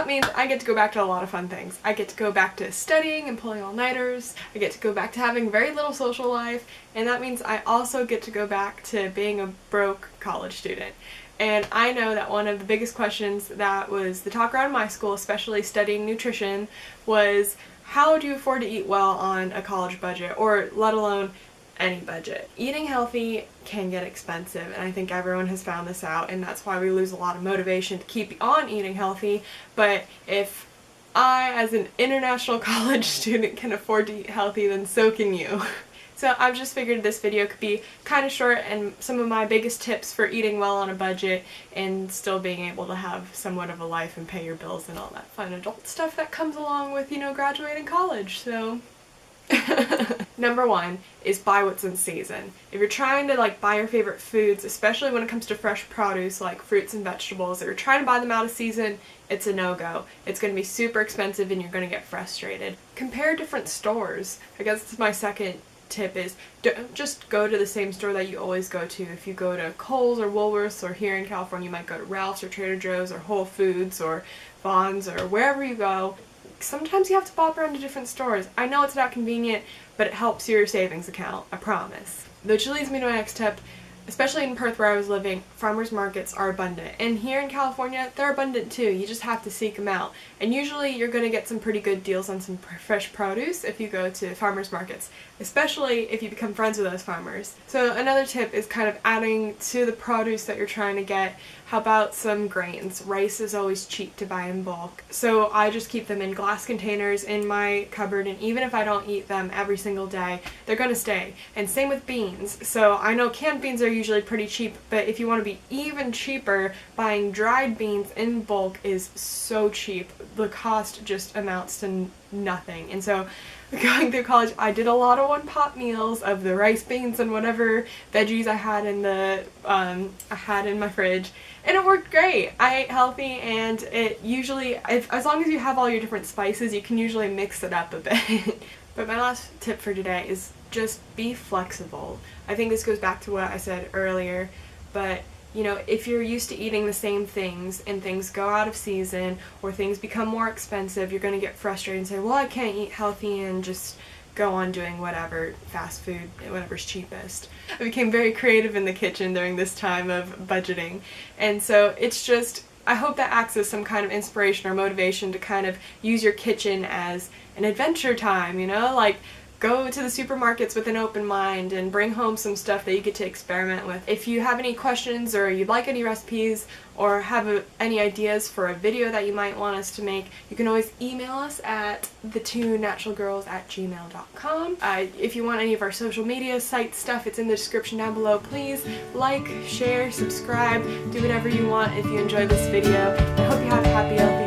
that means I get to go back to a lot of fun things. I get to go back to studying and pulling all-nighters. I get to go back to having very little social life, and that means I also get to go back to being a broke college student. And I know that one of the biggest questions that was the talk around my school, especially studying nutrition, was how do you afford to eat well on a college budget, or let alone any budget? Eating healthy can get expensive, and I think everyone has found this out, and that's why we lose a lot of motivation to keep on eating healthy. But if I, as an international college student, can afford to eat healthy, then so can you. So I've just figured this video could be kind of short and some of my biggest tips for eating well on a budget and still being able to have somewhat of a life and pay your bills and all that fun adult stuff that comes along with, you know, graduating college. So number one is buy what's in season. If you're trying to like buy your favorite foods, especially when it comes to fresh produce like fruits and vegetables, if you're trying to buy them out of season, it's a no-go. It's going to be super expensive and you're going to get frustrated. Compare different stores. I guess this is my second tip, is don't just go to the same store that you always go to. If you go to Kohl's or Woolworths, or here in California you might go to Ralph's or Trader Joe's or Whole Foods or Vons or wherever you go, sometimes you have to pop around to different stores. I know it's not convenient, but it helps your savings account, I promise. Which leads me to my next tip. Especially in Perth where I was living, farmers markets are abundant. And here in California, they're abundant too. You just have to seek them out. And usually you're going to get some pretty good deals on some fresh produce if you go to farmers markets, especially if you become friends with those farmers. So another tip is kind of adding to the produce that you're trying to get. How about some grains? Rice is always cheap to buy in bulk. So I just keep them in glass containers in my cupboard, and even if I don't eat them every single day, they're going to stay. And same with beans. So I know canned beans are usually pretty cheap, but if you want to be even cheaper, buying dried beans in bulk is so cheap. The cost just amounts to nothing. And so going through college, I did a lot of one-pot meals of the rice, beans, and whatever veggies I had in the in my fridge, and it worked great. I ate healthy, and it usually, as long as you have all your different spices, you can usually mix it up a bit. But my last tip for today is just be flexible. I think this goes back to what I said earlier, but you know, if you're used to eating the same things and things go out of season or things become more expensive, you're going to get frustrated and say, well, I can't eat healthy, and just go on doing whatever, fast food, whatever's cheapest. I became very creative in the kitchen during this time of budgeting, and so it's just, I hope that acts as some kind of inspiration or motivation to kind of use your kitchen as an adventure time, you know, like go to the supermarkets with an open mind and bring home some stuff that you get to experiment with. If you have any questions or you'd like any recipes or have any ideas for a video that you might want us to make, you can always email us at the2naturalgirls@gmail.com. If you want any of our social media site stuff, it's in the description down below. Please like, share, subscribe, do whatever you want if you enjoyed this video. I hope you have a happy, healthy